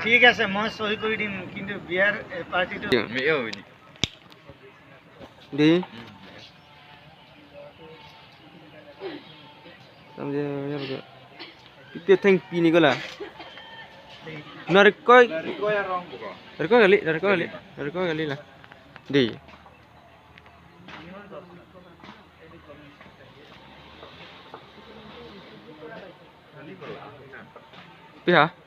ঠিক আছে মই সহি কৰি দিম কিন্তু বিয়াৰ পাৰ্টিটো দি sampai ya betul itu tank pini gala narik koi kali lah di pihak